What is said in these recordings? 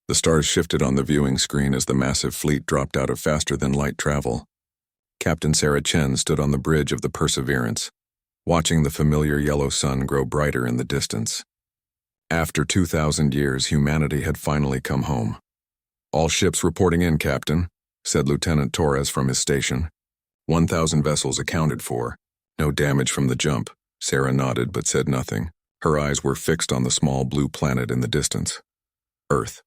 The stars shifted on the viewing screen as the massive fleet dropped out of faster-than-light travel. Captain Sarah Chen stood on the bridge of the Perseverance, watching the familiar yellow sun grow brighter in the distance. After 2,000 years, humanity had finally come home. "All ships reporting in, Captain," said Lieutenant Torres from his station. 1,000 vessels accounted for. No damage from the jump. Sarah nodded but said nothing. Her eyes were fixed on the small blue planet in the distance. Earth.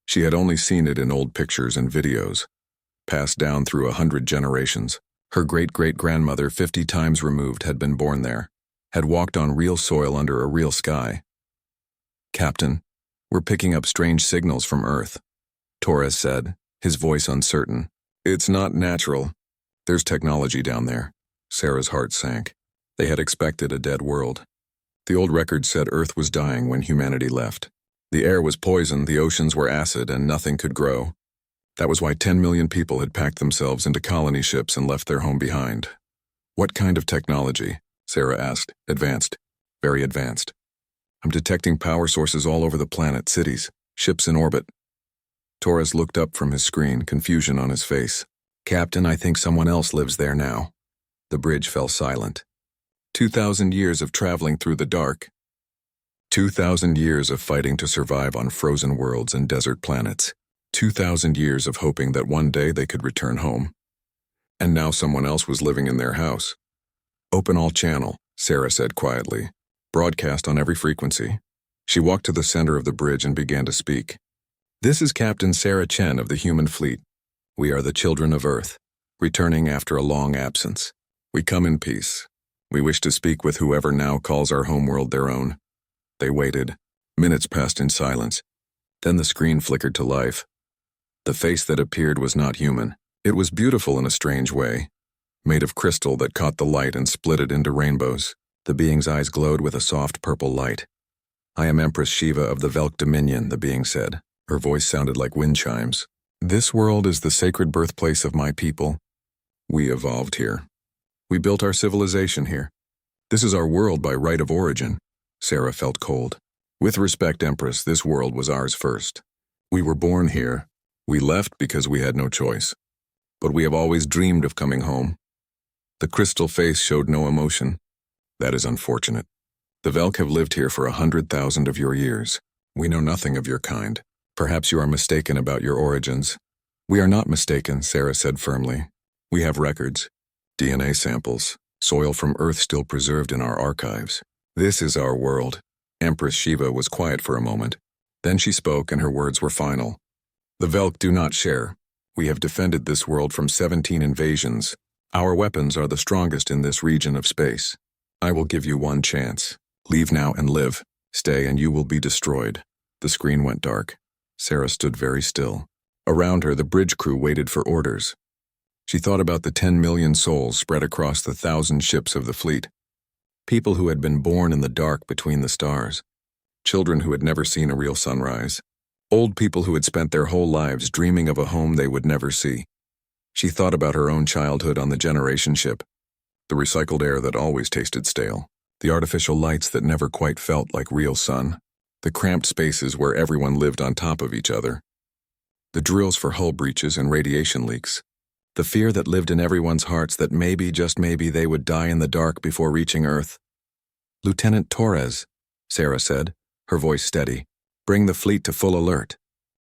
She had only seen it in old pictures and videos, passed down through 100 generations. Her great-great-grandmother, 50 times removed, had been born there, had walked on real soil under a real sky. "Captain, we're picking up strange signals from Earth," Torres said, his voice uncertain. "It's not natural. There's technology down there." Sarah's heart sank. They had expected a dead world. The old record said Earth was dying when humanity left. The air was poisoned, the oceans were acid, and nothing could grow. That was why 10 million people had packed themselves into colony ships and left their home behind. "What kind of technology?" Sarah asked. "Advanced. Very advanced. I'm detecting power sources all over the planet, cities, ships in orbit." Torres looked up from his screen, confusion on his face. "Captain, I think someone else lives there now." The bridge fell silent. 2,000 years of traveling through the dark. 2,000 years of fighting to survive on frozen worlds and desert planets. 2,000 years of hoping that one day they could return home. And now someone else was living in their house. "Open all channel," Sarah said quietly. "Broadcast on every frequency." She walked to the center of the bridge and began to speak. "This is Captain Sarah Chen of the human fleet. We are the children of Earth, returning after a long absence. We come in peace. We wish to speak with whoever now calls our homeworld their own." They waited. Minutes passed in silence. Then the screen flickered to life. The face that appeared was not human. It was beautiful in a strange way, made of crystal that caught the light and split it into rainbows. The being's eyes glowed with a soft purple light. "I am Empress Shiva of the Velk Dominion," the being said. Her voice sounded like wind chimes. "This world is the sacred birthplace of my people. We evolved here. We built our civilization here. This is our world by right of origin." Sarah felt cold. "With respect, Empress, this world was ours first. We were born here. We left because we had no choice. But we have always dreamed of coming home." The crystal face showed no emotion. "That is unfortunate. The Velk have lived here for 100,000 of your years. We know nothing of your kind. Perhaps you are mistaken about your origins." "We are not mistaken," Sarah said firmly. "We have records, DNA samples, soil from Earth still preserved in our archives. This is our world." Empress Shiva was quiet for a moment. Then she spoke, and her words were final. "The Velk do not share. We have defended this world from 17 invasions. Our weapons are the strongest in this region of space. I will give you one chance. Leave now and live. Stay and you will be destroyed." The screen went dark. Sarah stood very still. Around her, the bridge crew waited for orders. She thought about the 10 million souls spread across the 1,000 ships of the fleet. People who had been born in the dark between the stars. Children who had never seen a real sunrise. Old people who had spent their whole lives dreaming of a home they would never see. She thought about her own childhood on the Generation ship. The recycled air that always tasted stale. The artificial lights that never quite felt like real sun. The cramped spaces where everyone lived on top of each other. The drills for hull breaches and radiation leaks. The fear that lived in everyone's hearts that maybe, just maybe, they would die in the dark before reaching Earth. "Lieutenant Torres," Sarah said, her voice steady. "Bring the fleet to full alert.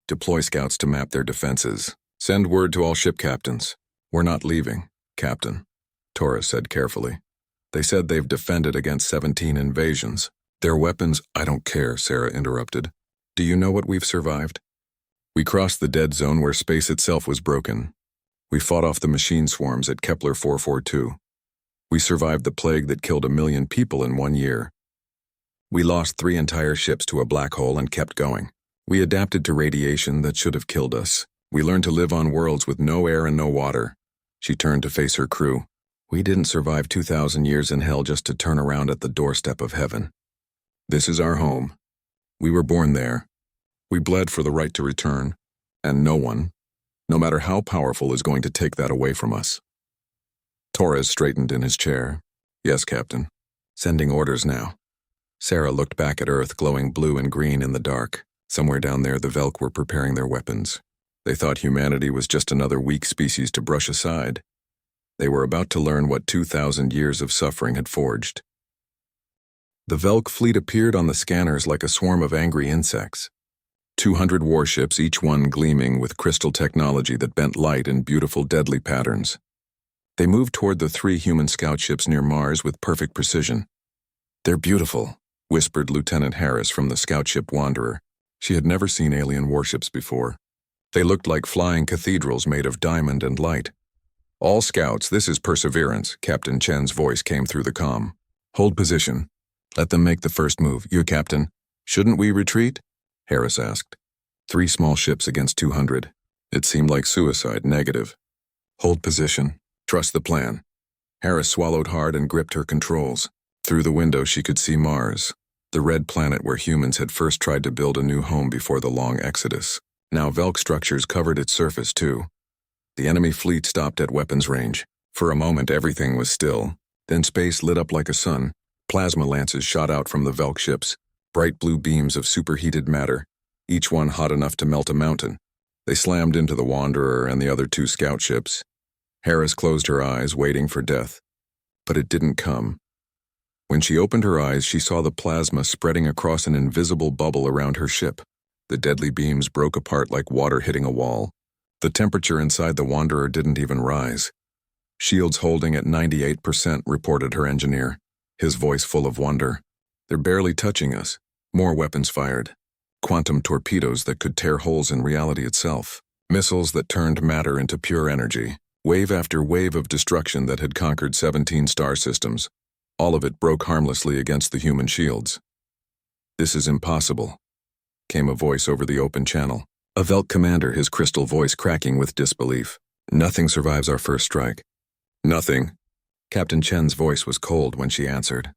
Deploy scouts to map their defenses. Send word to all ship captains. We're not leaving, Captain," Torres said carefully. "They said they've defended against 17 invasions. Their weapons—" "I don't care," Sarah interrupted. "Do you know what we've survived? We crossed the dead zone where space itself was broken. We fought off the machine swarms at Kepler 442. We survived the plague that killed 1 million people in 1 year. We lost 3 entire ships to a black hole and kept going. We adapted to radiation that should have killed us. We learned to live on worlds with no air and no water." She turned to face her crew. "We didn't survive 2,000 years in hell just to turn around at the doorstep of heaven. This is our home. We were born there. We bled for the right to return, and no one, no matter how powerful, is going to take that away from us." Torres straightened in his chair. "Yes, Captain. Sending orders now." Sarah looked back at Earth, glowing blue and green in the dark. Somewhere down there, the Velk were preparing their weapons. They thought humanity was just another weak species to brush aside. They were about to learn what 2,000 years of suffering had forged. The Velk fleet appeared on the scanners like a swarm of angry insects. 200 warships, each one gleaming with crystal technology that bent light in beautiful, deadly patterns. They moved toward the 3 human scout ships near Mars with perfect precision. "They're beautiful," whispered Lieutenant Harris from the scout ship Wanderer. She had never seen alien warships before. They looked like flying cathedrals made of diamond and light. "All scouts, this is Perseverance," Captain Chen's voice came through the comm. "Hold position. Let them make the first move. You, Captain. Shouldn't we retreat?" Harris asked. 3 small ships against 200. It seemed like suicide. Negative. "Hold position. Trust the plan." Harris swallowed hard and gripped her controls. Through the window she could see Mars, the red planet where humans had first tried to build a new home before the long exodus. Now Velk structures covered its surface too. The enemy fleet stopped at weapons range. For a moment everything was still. Then space lit up like a sun. Plasma lances shot out from the Velk ships, bright blue beams of superheated matter, each one hot enough to melt a mountain. They slammed into the Wanderer and the other 2 scout ships. Harris closed her eyes, waiting for death. But it didn't come. When she opened her eyes, she saw the plasma spreading across an invisible bubble around her ship. The deadly beams broke apart like water hitting a wall. The temperature inside the Wanderer didn't even rise. "Shields holding at 98%, reported her engineer, his voice full of wonder. "They're barely touching us." More weapons fired. Quantum torpedoes that could tear holes in reality itself. Missiles that turned matter into pure energy. Wave after wave of destruction that had conquered 17 star systems. All of it broke harmlessly against the human shields. "This is impossible," came a voice over the open channel. A Velk commander, his crystal voice cracking with disbelief. "Nothing survives our first strike." "Nothing." Captain Chen's voice was cold when she answered.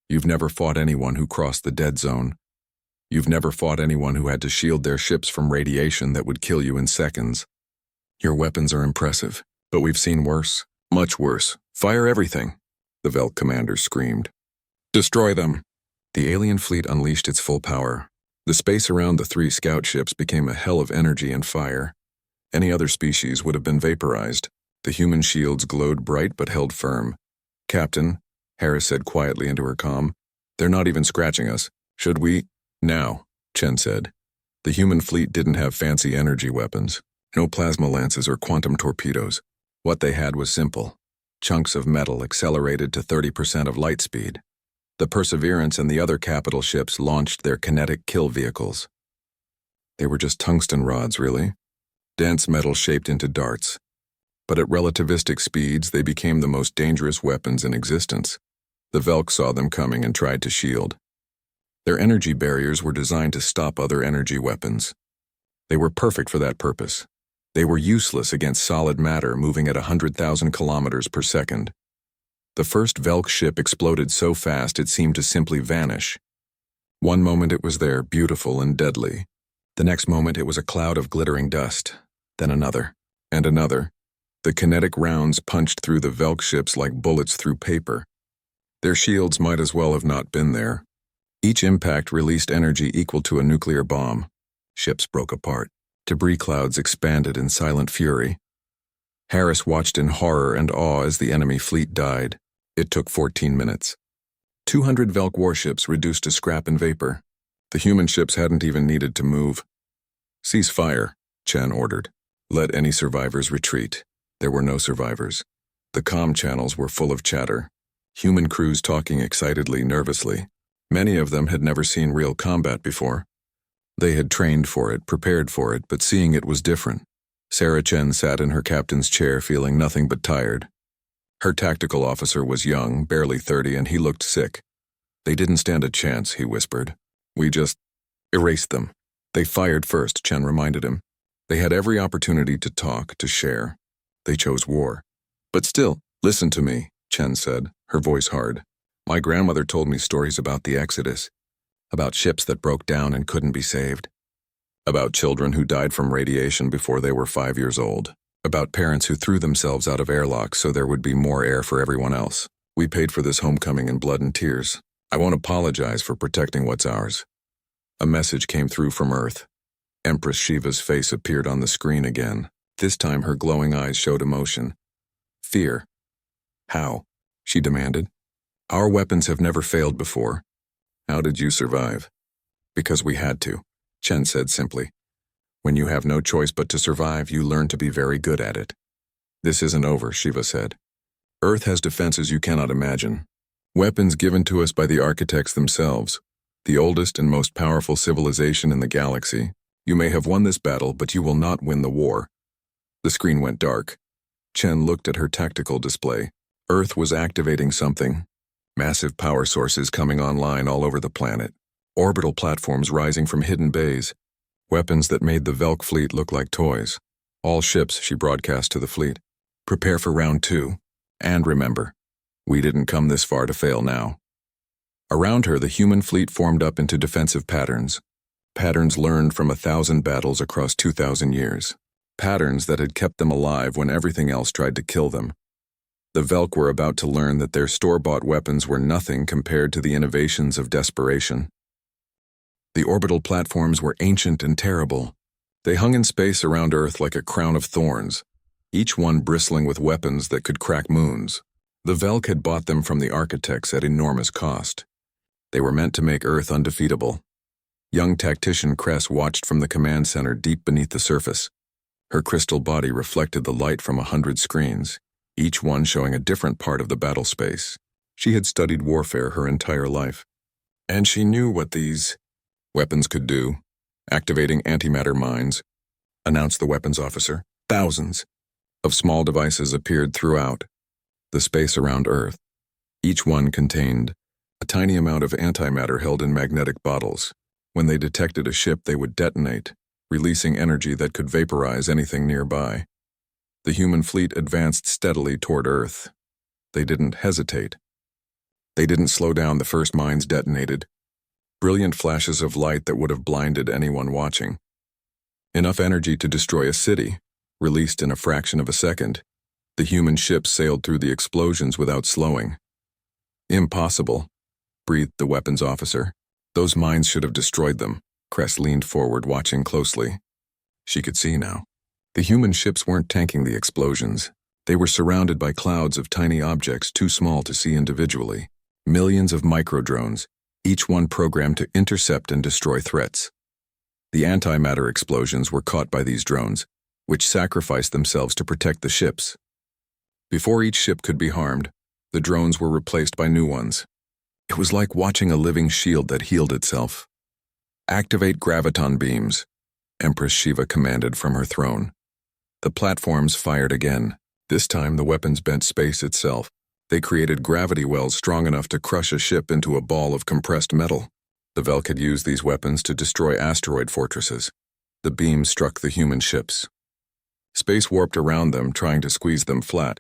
"You've never fought anyone who crossed the dead zone. You've never fought anyone who had to shield their ships from radiation that would kill you in seconds. Your weapons are impressive, but we've seen worse, much worse. Fire everything," the Velk commander screamed. "Destroy them." The alien fleet unleashed its full power. The space around the 3 scout ships became a hell of energy and fire. Any other species would have been vaporized. The human shields glowed bright but held firm. "Captain," Harris said quietly into her comm, "they're not even scratching us. Should we?" "Now," Chen said. The human fleet didn't have fancy energy weapons. No plasma lances or quantum torpedoes. What they had was simple. Chunks of metal accelerated to 30% of light speed. The Perseverance and the other capital ships launched their kinetic kill vehicles. They were just tungsten rods, really. Dense metal shaped into darts. But at relativistic speeds, they became the most dangerous weapons in existence. The Velk saw them coming and tried to shield. Their energy barriers were designed to stop other energy weapons. They were perfect for that purpose. They were useless against solid matter moving at 100,000 kilometers per second. The first Velk ship exploded so fast it seemed to simply vanish. One moment it was there, beautiful and deadly. The next moment it was a cloud of glittering dust. Then another, and another. The kinetic rounds punched through the Velk ships like bullets through paper. Their shields might as well have not been there. Each impact released energy equal to a nuclear bomb. Ships broke apart. Debris clouds expanded in silent fury. Harris watched in horror and awe as the enemy fleet died. It took 14 minutes. 200 Velk warships reduced to scrap and vapor. The human ships hadn't even needed to move. "Cease fire," Chen ordered. "Let any survivors retreat." There were no survivors. The comm channels were full of chatter. Human crews talking excitedly, nervously. Many of them had never seen real combat before. They had trained for it, prepared for it, but seeing it was different. Sarah Chen sat in her captain's chair feeling nothing but tired. Her tactical officer was young, barely 30, and he looked sick. "They didn't stand a chance," he whispered. "We just erased them." "They fired first," Chen reminded him. "They had every opportunity to talk, to share. They chose war." "But still, listen to me," Chen said, her voice hard. "My grandmother told me stories about the Exodus, about ships that broke down and couldn't be saved, about children who died from radiation before they were 5 years old, about parents who threw themselves out of airlocks so there would be more air for everyone else. We paid for this homecoming in blood and tears. I won't apologize for protecting what's ours." A message came through from Earth. Empress Shiva's face appeared on the screen again. This time her glowing eyes showed emotion. Fear. How? She demanded. Our weapons have never failed before. How did you survive? Because we had to, Chen said simply. When you have no choice but to survive, you learn to be very good at it. This isn't over, Shiva said. Earth has defenses you cannot imagine. Weapons given to us by the architects themselves, the oldest and most powerful civilization in the galaxy. You may have won this battle, but you will not win the war. The screen went dark. Chen looked at her tactical display. Earth was activating something. Massive power sources coming online all over the planet. Orbital platforms rising from hidden bays. Weapons that made the Velk fleet look like toys. All ships, she broadcast to the fleet. Prepare for round 2. And remember, we didn't come this far to fail now. Around her, the human fleet formed up into defensive patterns. Patterns learned from 1,000 battles across 2,000 years. Patterns that had kept them alive when everything else tried to kill them. The Velk were about to learn that their store-bought weapons were nothing compared to the innovations of desperation. The orbital platforms were ancient and terrible. They hung in space around Earth like a crown of thorns, each one bristling with weapons that could crack moons. The Velk had bought them from the architects at enormous cost. They were meant to make Earth undefeatable. Young tactician Cress watched from the command center deep beneath the surface. Her crystal body reflected the light from 100 screens, each one showing a different part of the battle space. She had studied warfare her entire life. And she knew what these weapons could do. Activating antimatter mines, announced the weapons officer. Thousands of small devices appeared throughout the space around Earth. Each one contained a tiny amount of antimatter held in magnetic bottles. When they detected a ship, they would detonate, releasing energy that could vaporize anything nearby. The human fleet advanced steadily toward Earth. They didn't hesitate. They didn't slow down the first mines detonated. Brilliant flashes of light that would have blinded anyone watching. Enough energy to destroy a city, released in a fraction of a second. The human ships sailed through the explosions without slowing. Impossible, breathed the weapons officer. Those mines should have destroyed them. Cress leaned forward, watching closely. She could see now. The human ships weren't tanking the explosions. They were surrounded by clouds of tiny objects too small to see individually. Millions of microdrones, each one programmed to intercept and destroy threats. The antimatter explosions were caught by these drones, which sacrificed themselves to protect the ships. Before each ship could be harmed, the drones were replaced by new ones. It was like watching a living shield that healed itself. Activate graviton beams, Empress Shiva commanded from her throne. The platforms fired again. This time the weapons bent space itself. They created gravity wells strong enough to crush a ship into a ball of compressed metal. The Velk had used these weapons to destroy asteroid fortresses. The beams struck the human ships. Space warped around them, trying to squeeze them flat.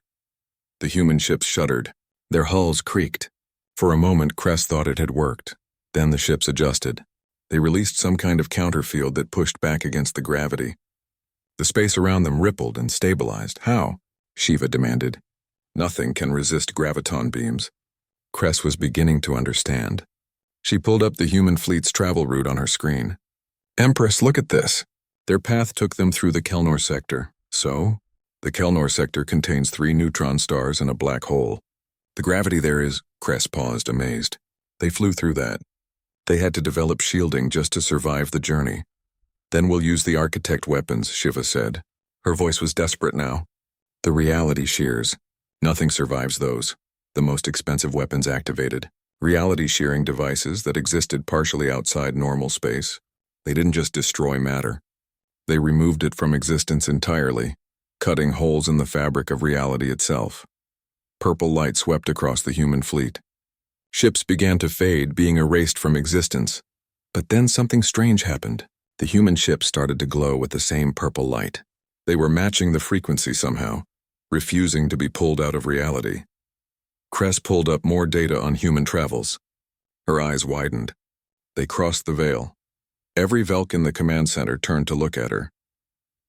The human ships shuddered. Their hulls creaked. For a moment, Cress thought it had worked. Then the ships adjusted. They released some kind of counterfield that pushed back against the gravity. The space around them rippled and stabilized. How? Shiva demanded. Nothing can resist graviton beams. Cress was beginning to understand. She pulled up the human fleet's travel route on her screen. Empress, look at this. Their path took them through the Kelnor sector. So? The Kelnor sector contains 3 neutron stars and a black hole. The gravity there is... Cress paused, amazed. They flew through that. They had to develop shielding just to survive the journey. Then we'll use the architect weapons, Shiva said. Her voice was desperate now. The reality shears. Nothing survives those. The most expensive weapons activated. Reality shearing devices that existed partially outside normal space. They didn't just destroy matter. They removed it from existence entirely, cutting holes in the fabric of reality itself. Purple light swept across the human fleet. Ships began to fade, being erased from existence. But then something strange happened. The human ships started to glow with the same purple light. They were matching the frequency somehow, refusing to be pulled out of reality. Cress pulled up more data on human travels. Her eyes widened. They crossed the veil. Every Velk in the command center turned to look at her.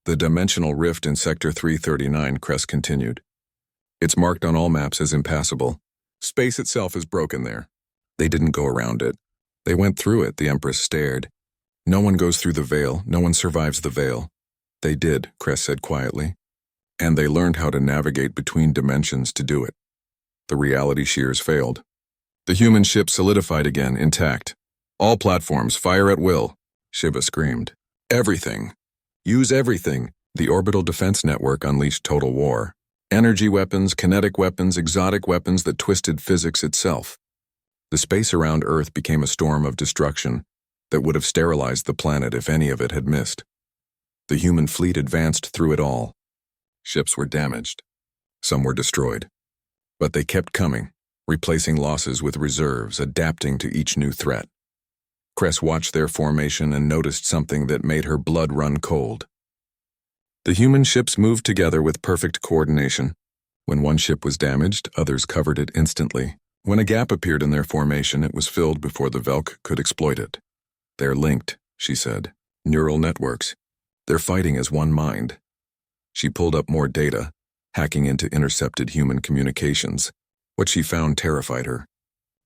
The dimensional rift in Sector 339, Cress continued. It's marked on all maps as impassable. Space itself is broken there. They didn't go around it. They went through it, the Empress stared. No one goes through the veil, no one survives the veil. They did, Cress said quietly. And they learned how to navigate between dimensions to do it. The reality shears failed. The human ship solidified again, intact. All platforms, fire at will, Shiva screamed. Everything. Use everything. The orbital defense network unleashed total war. Energy weapons, kinetic weapons, exotic weapons that twisted physics itself. The space around Earth became a storm of destruction that would have sterilized the planet if any of it had missed. The human fleet advanced through it all. Ships were damaged. Some were destroyed. But they kept coming, replacing losses with reserves, adapting to each new threat. Cress watched their formation and noticed something that made her blood run cold. The human ships moved together with perfect coordination. When one ship was damaged, others covered it instantly. When a gap appeared in their formation, it was filled before the Velk could exploit it. They're linked, she said. Neural networks. They're fighting as one mind. She pulled up more data, hacking into intercepted human communications. What she found terrified her.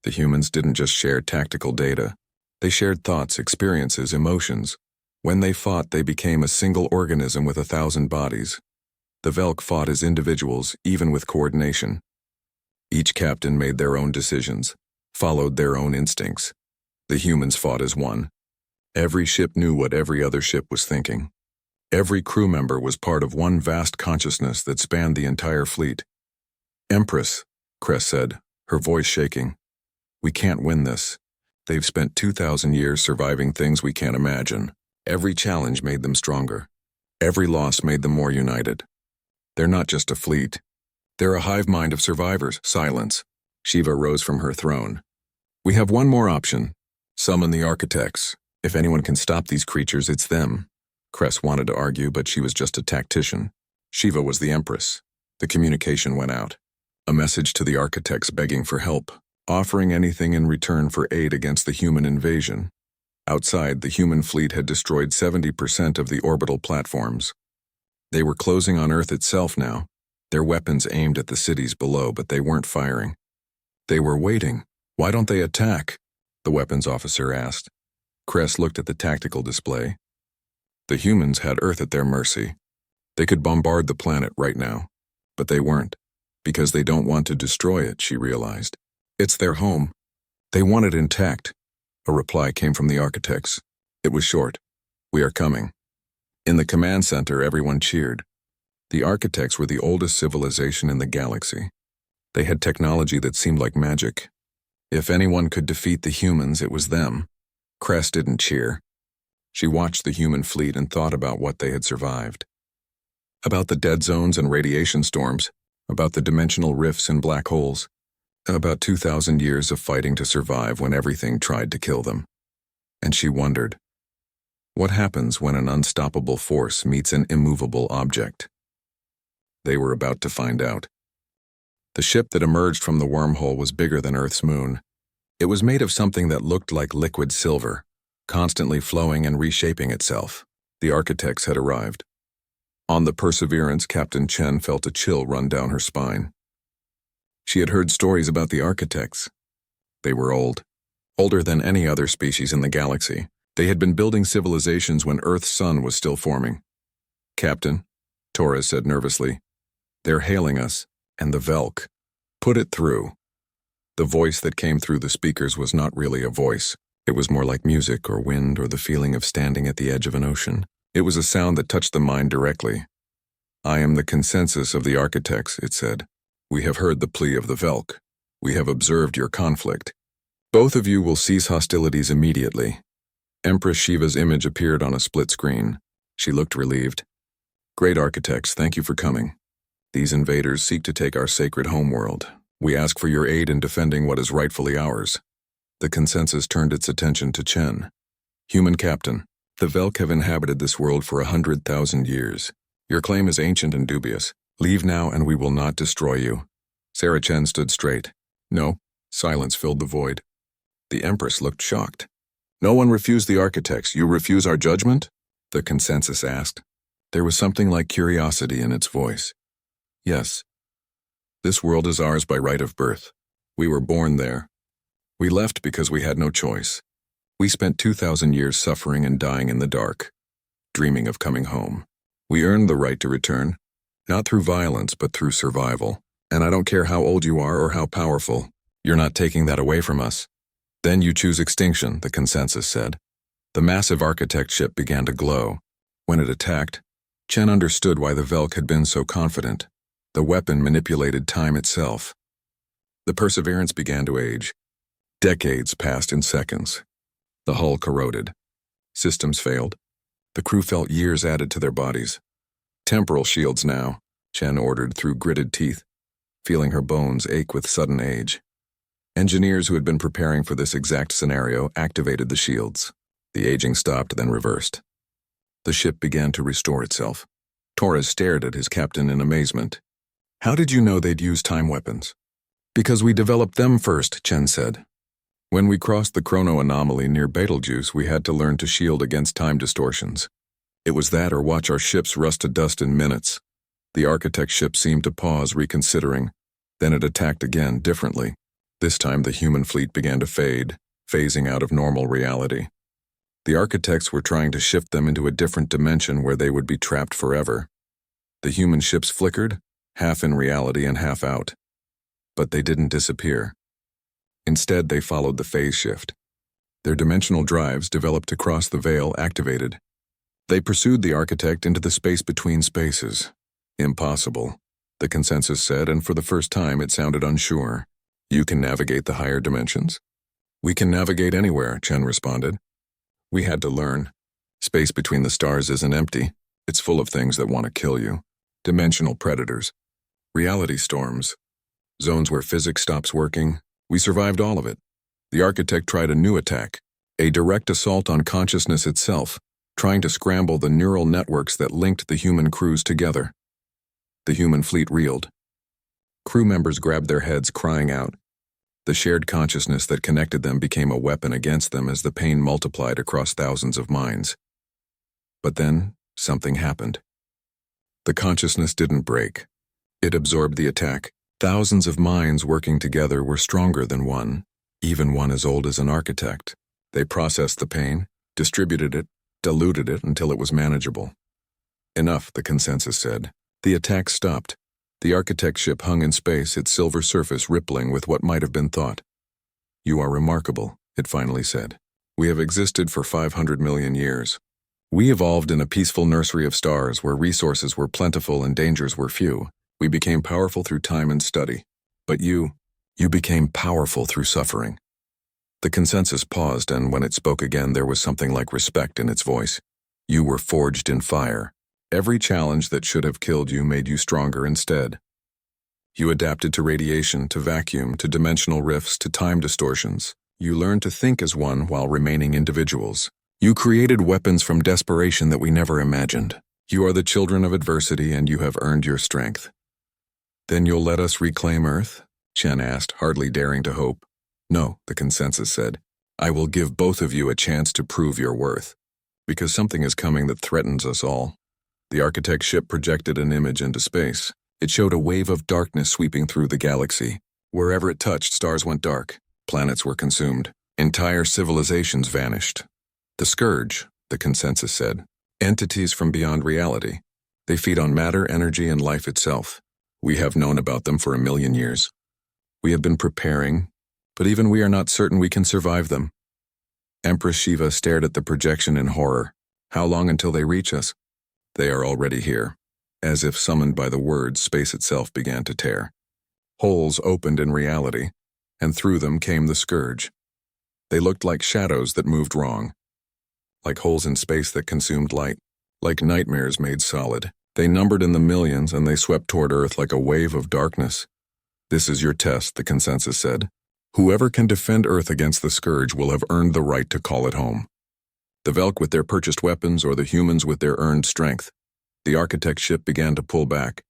The humans didn't just share tactical data. They shared thoughts, experiences, emotions. When they fought, they became a single organism with 1,000 bodies. The Velk fought as individuals, even with coordination. Each captain made their own decisions, followed their own instincts. The humans fought as one. Every ship knew what every other ship was thinking. Every crew member was part of one vast consciousness that spanned the entire fleet. Empress, Cress said, her voice shaking. We can't win this. They've spent 2,000 years surviving things we can't imagine. Every challenge made them stronger. Every loss made them more united. They're not just a fleet. They're a hive mind of survivors. Silence. Shiva rose from her throne. We have one more option. Summon the architects. If anyone can stop these creatures, it's them. Cress wanted to argue, but she was just a tactician. Shiva was the empress. The communication went out. A message to the architects begging for help, offering anything in return for aid against the human invasion. Outside, the human fleet had destroyed 70% of the orbital platforms. They were closing on Earth itself now, their weapons aimed at the cities below, but they weren't firing. They were waiting. Why don't they attack? The weapons officer asked. Cress looked at the tactical display. The humans had Earth at their mercy. They could bombard the planet right now, but they weren't, because they don't want to destroy it, she realized. It's their home. They want it intact. A reply came from the architects. It was short. We are coming. In the command center, everyone cheered. The architects were the oldest civilization in the galaxy. They had technology that seemed like magic. If anyone could defeat the humans, it was them. Cress didn't cheer. She watched the human fleet and thought about what they had survived. About the dead zones and radiation storms, about the dimensional rifts and black holes, about 2,000 years of fighting to survive when everything tried to kill them. And she wondered, what happens when an unstoppable force meets an immovable object? They were about to find out. The ship that emerged from the wormhole was bigger than Earth's moon. It was made of something that looked like liquid silver, constantly flowing and reshaping itself. The architects had arrived. On the Perseverance, Captain Chen felt a chill run down her spine. She had heard stories about the architects. They were old, older than any other species in the galaxy. They had been building civilizations when Earth's sun was still forming. Captain, Torres said nervously, they're hailing us, and the Velk. Put it through. The voice that came through the speakers was not really a voice. It was more like music or wind or the feeling of standing at the edge of an ocean. It was a sound that touched the mind directly. I am the consensus of the architects, it said. We have heard the plea of the Velk. We have observed your conflict. Both of you will cease hostilities immediately. Empress Shiva's image appeared on a split screen. She looked relieved. Great architects, thank you for coming. These invaders seek to take our sacred homeworld. We ask for your aid in defending what is rightfully ours. The consensus turned its attention to Chen. Human captain, the Velk have inhabited this world for 100,000 years. Your claim is ancient and dubious. Leave now and we will not destroy you. Sarah Chen stood straight. No. Silence filled the void. The Empress looked shocked. No one refused the architects. You refuse our judgment? The consensus asked. There was something like curiosity in its voice. Yes. This world is ours by right of birth. We were born there. We left because we had no choice. We spent 2,000 years suffering and dying in the dark, dreaming of coming home. We earned the right to return, not through violence, but through survival. And I don't care how old you are or how powerful, you're not taking that away from us. Then you choose extinction, the consensus said. The massive architect ship began to glow. When it attacked, Chen understood why the Velk had been so confident. The weapon manipulated time itself. The Perseverance began to age. Decades passed in seconds. The hull corroded. Systems failed. The crew felt years added to their bodies. Temporal shields now, Chen ordered through gritted teeth, feeling her bones ache with sudden age. Engineers who had been preparing for this exact scenario activated the shields. The aging stopped, then reversed. The ship began to restore itself. Torres stared at his captain in amazement. How did you know they'd use time weapons? Because we developed them first, Chen said. When we crossed the chrono anomaly near Betelgeuse, we had to learn to shield against time distortions. It was that or watch our ships rust to dust in minutes. The architect ship seemed to pause, reconsidering. Then it attacked again, differently. This time the human fleet began to fade, phasing out of normal reality. The architects were trying to shift them into a different dimension where they would be trapped forever. The human ships flickered, half in reality and half out. But they didn't disappear. Instead, they followed the phase shift. Their dimensional drives, developed to cross the veil, activated. They pursued the architect into the space between spaces. Impossible, the consensus said, and for the first time it sounded unsure. You can navigate the higher dimensions? We can navigate anywhere, Chen responded. We had to learn. Space between the stars isn't empty. It's full of things that want to kill you. Dimensional predators. Reality storms. Zones where physics stops working. We survived all of it. The architect tried a new attack. A direct assault on consciousness itself, trying to scramble the neural networks that linked the human crews together. The human fleet reeled. Crew members grabbed their heads, crying out. The shared consciousness that connected them became a weapon against them as the pain multiplied across thousands of minds. But then, something happened. The consciousness didn't break. It absorbed the attack. Thousands of minds working together were stronger than one, even one as old as an architect. They processed the pain, distributed it, diluted it until it was manageable. Enough, the consensus said. The attack stopped. The architect ship hung in space, its silver surface rippling with what might have been thought. You are remarkable, it finally said. We have existed for 500 million years. We evolved in a peaceful nursery of stars where resources were plentiful and dangers were few. We became powerful through time and study. But you became powerful through suffering. The consensus paused, and when it spoke again, there was something like respect in its voice. You were forged in fire. Every challenge that should have killed you made you stronger instead. You adapted to radiation, to vacuum, to dimensional rifts, to time distortions. You learned to think as one while remaining individuals. You created weapons from desperation that we never imagined. You are the children of adversity, and you have earned your strength. Then you'll let us reclaim Earth? Chen asked, hardly daring to hope. No, the consensus said. I will give both of you a chance to prove your worth. Because something is coming that threatens us all. The architect ship projected an image into space. It showed a wave of darkness sweeping through the galaxy. Wherever it touched, stars went dark. Planets were consumed. Entire civilizations vanished. The Scourge, the consensus said. Entities from beyond reality. They feed on matter, energy, and life itself. We have known about them for 1,000,000 years. We have been preparing, but even we are not certain we can survive them. Empress Shiva stared at the projection in horror. How long until they reach us? They are already here. As if summoned by the words, space itself began to tear. Holes opened in reality, and through them came the Scourge. They looked like shadows that moved wrong. Like holes in space that consumed light. Like nightmares made solid. They numbered in the millions, and they swept toward Earth like a wave of darkness. This is your test, the consensus said. Whoever can defend Earth against the Scourge will have earned the right to call it home. The Velk with their purchased weapons or the humans with their earned strength. The architect ship began to pull back,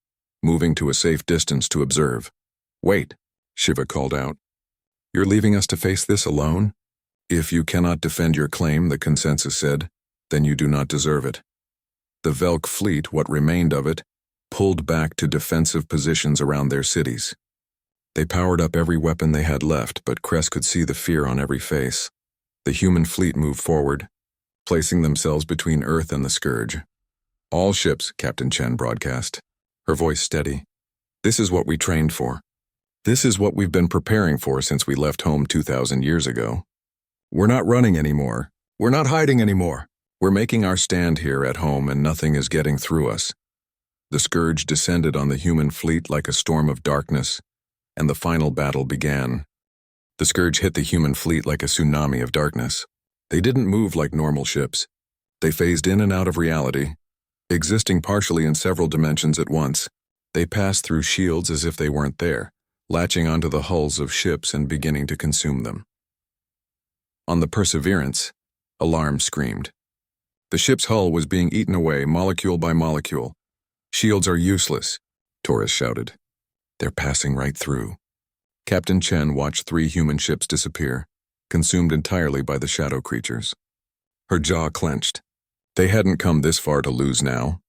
moving to a safe distance to observe. Wait, Shiva called out. You're leaving us to face this alone? If you cannot defend your claim, the consensus said, then you do not deserve it. The Velk fleet, what remained of it, pulled back to defensive positions around their cities. They powered up every weapon they had left, but Cress could see the fear on every face. The human fleet moved forward, placing themselves between Earth and the Scourge. "All ships," Captain Chen broadcast, her voice steady. "This is what we trained for. This is what we've been preparing for since we left home 2,000 years ago. We're not running anymore. We're not hiding anymore. We're making our stand here at home and nothing is getting through us." The Scourge descended on the human fleet like a storm of darkness, and the final battle began. The Scourge hit the human fleet like a tsunami of darkness. They didn't move like normal ships. They phased in and out of reality, existing partially in several dimensions at once. They passed through shields as if they weren't there, latching onto the hulls of ships and beginning to consume them. On the Perseverance, alarm screamed. The ship's hull was being eaten away molecule by molecule. "Shields are useless," Torres shouted. "They're passing right through." Captain Chen watched 3 human ships disappear, consumed entirely by the shadow creatures. Her jaw clenched. They hadn't come this far to lose now.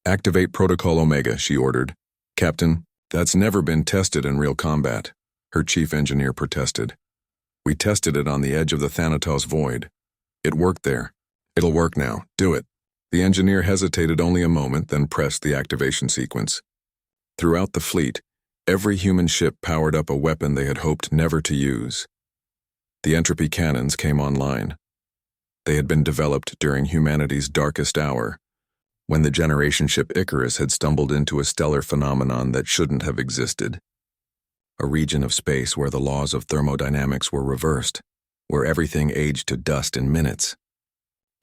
"Activate Protocol Omega," she ordered. "Captain, that's never been tested in real combat," her chief engineer protested. "We tested it on the edge of the Thanatos Void. It worked there. It'll work now. Do it." The engineer hesitated only a moment, then pressed the activation sequence. Throughout the fleet, every human ship powered up a weapon they had hoped never to use. The entropy cannons came online. They had been developed during humanity's darkest hour, when the generation ship Icarus had stumbled into a stellar phenomenon that shouldn't have existed. A region of space where the laws of thermodynamics were reversed, where everything aged to dust in minutes.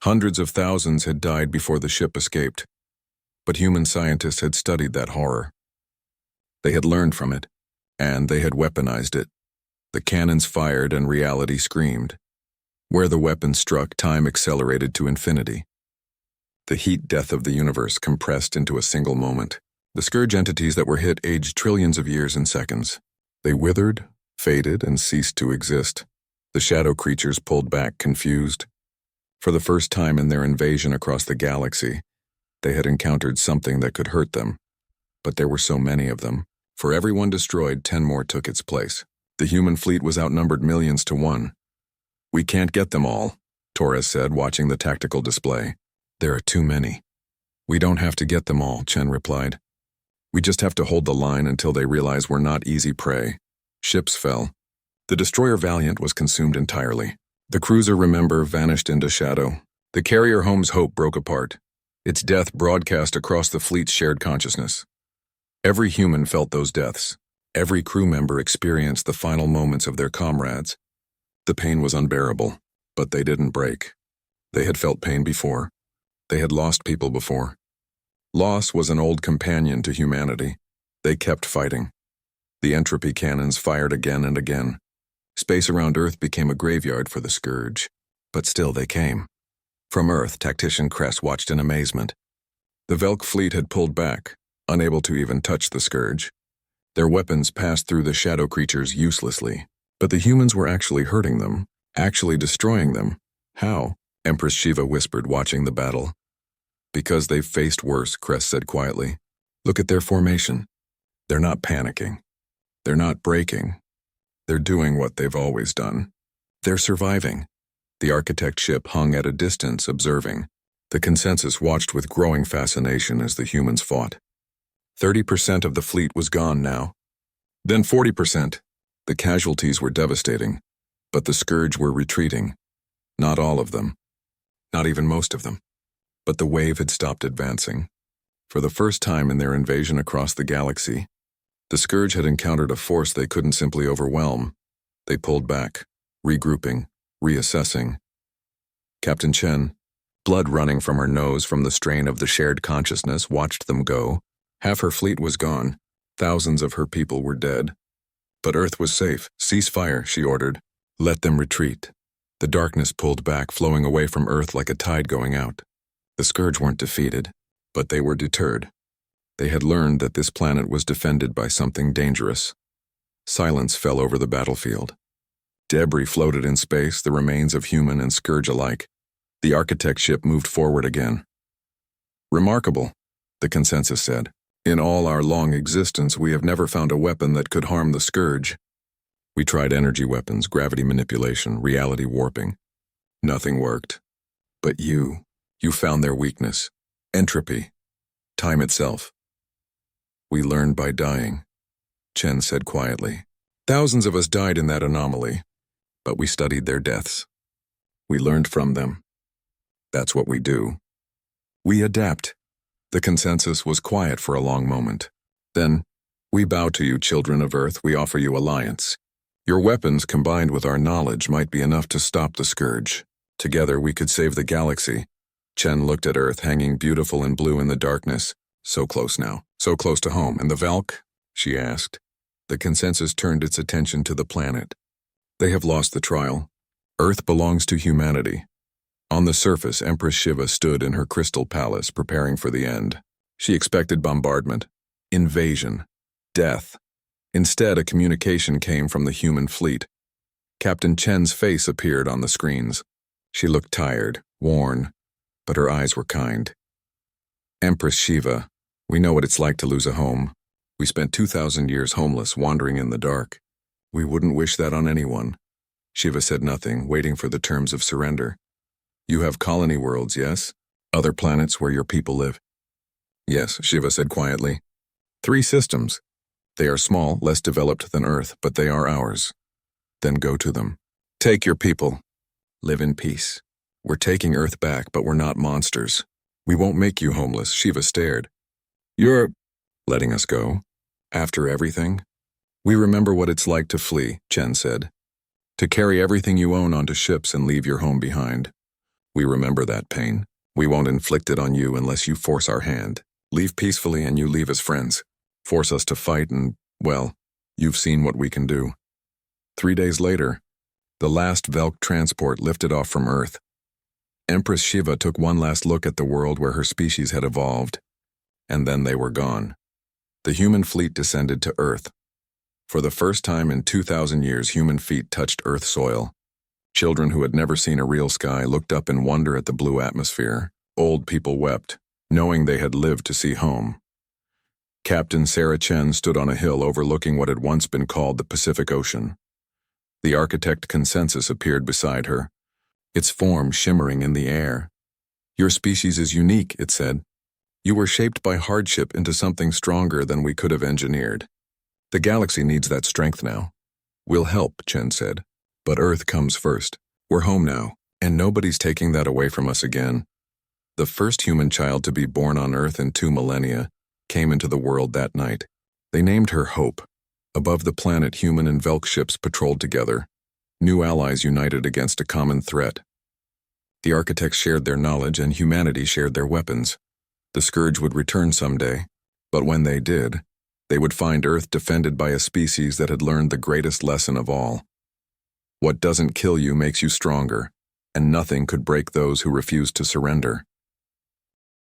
Hundreds of thousands had died before the ship escaped, but human scientists had studied that horror. They had learned from it, and they had weaponized it. The cannons fired and reality screamed. Where the weapon struck, time accelerated to infinity. The heat death of the universe compressed into a single moment. The Scourge entities that were hit aged trillions of years in seconds. They withered, faded, and ceased to exist. The shadow creatures pulled back, confused. For the first time in their invasion across the galaxy, they had encountered something that could hurt them. But there were so many of them. For every one destroyed, 10 more took its place. The human fleet was outnumbered millions to 1. "We can't get them all," Torres said, watching the tactical display. "There are too many." "We don't have to get them all," Chen replied. "We just have to hold the line until they realize we're not easy prey." Ships fell. The destroyer Valiant was consumed entirely. The cruiser Remember vanished into shadow. The carrier Home's Hope broke apart. Its death broadcast across the fleet's shared consciousness. Every human felt those deaths. Every crew member experienced the final moments of their comrades. The pain was unbearable, but they didn't break. They had felt pain before. They had lost people before. Loss was an old companion to humanity. They kept fighting. The entropy cannons fired again and again. Space around Earth became a graveyard for the Scourge. But still they came. From Earth, Tactician Cress watched in amazement. The Velk fleet had pulled back, unable to even touch the Scourge. Their weapons passed through the shadow creatures uselessly. But the humans were actually hurting them, actually destroying them. "How?" Empress Shiva whispered, watching the battle. "Because they've faced worse," Cress said quietly. "Look at their formation. They're not panicking. They're not breaking. They're doing what they've always done. They're surviving." The architect ship hung at a distance, observing. The consensus watched with growing fascination as the humans fought. 30% of the fleet was gone now. Then 40%. The casualties were devastating, but the Scourge were retreating. Not all of them. Not even most of them. But the wave had stopped advancing. For the first time in their invasion across the galaxy, the Scourge had encountered a force they couldn't simply overwhelm. They pulled back, regrouping, reassessing. Captain Chen, blood running from her nose from the strain of the shared consciousness, watched them go. Half her fleet was gone. Thousands of her people were dead. But Earth was safe. "Cease fire," she ordered. "Let them retreat." The darkness pulled back, flowing away from Earth like a tide going out. The Scourge weren't defeated, but they were deterred. They had learned that this planet was defended by something dangerous. Silence fell over the battlefield. Debris floated in space, the remains of human and Scourge alike. The architect ship moved forward again. "Remarkable," the consensus said. "In all our long existence, we have never found a weapon that could harm the Scourge. We tried energy weapons, gravity manipulation, reality warping. Nothing worked. But you found their weakness. Entropy. Time itself. We learned by dying, Chen said quietly. Thousands of us died in that anomaly, but we studied their deaths. We learned from them. That's what we do. We adapt. The consensus was quiet for a long moment. Then, we bow to you, children of Earth. We offer you alliance. Your weapons combined with our knowledge might be enough to stop the scourge. Together we could save the galaxy. Chen looked at Earth hanging beautiful and blue in the darkness. So close now, so close to home. And the Valk? She asked. The consensus turned its attention to the planet. They have lost the trial. Earth belongs to humanity. On the surface, Empress Shiva stood in her crystal palace preparing for the end. She expected bombardment, invasion, death. Instead, a communication came from the human fleet. Captain Chen's face appeared on the screens. She looked tired, worn, but her eyes were kind. Empress Shiva, we know what it's like to lose a home. We spent 2,000 years homeless, wandering in the dark. We wouldn't wish that on anyone. Shiva said nothing, waiting for the terms of surrender. You have colony worlds, yes? Other planets where your people live? Yes, Shiva said quietly. 3 systems. They are small, less developed than Earth, but they are ours. Then go to them. Take your people. Live in peace. We're taking Earth back, but we're not monsters. We won't make you homeless, Shiva stared. You're letting us go? After everything? We remember what it's like to flee, Chen said. To carry everything you own onto ships and leave your home behind. We remember that pain. We won't inflict it on you unless you force our hand. Leave peacefully and you leave as friends. Force us to fight and, well, you've seen what we can do. 3 days later, the last Velk transport lifted off from Earth. Empress Shiva took one last look at the world where her species had evolved, and then they were gone. The human fleet descended to Earth. For the first time in 2,000 years, human feet touched Earth soil. Children who had never seen a real sky looked up in wonder at the blue atmosphere. Old people wept, knowing they had lived to see home. Captain Sarah Chen stood on a hill overlooking what had once been called the Pacific Ocean. The architect consensus appeared beside her, its form shimmering in the air. Your species is unique, it said. You were shaped by hardship into something stronger than we could have engineered. The galaxy needs that strength now. We'll help, Chen said. But Earth comes first. We're home now, and nobody's taking that away from us again. The first human child to be born on Earth in 2 millennia came into the world that night. They named her Hope. Above the planet, human and Velk ships patrolled together. New allies united against a common threat. The architects shared their knowledge and humanity shared their weapons. The scourge would return someday, but when they did, they would find Earth defended by a species that had learned the greatest lesson of all. What doesn't kill you makes you stronger, and nothing could break those who refuse to surrender.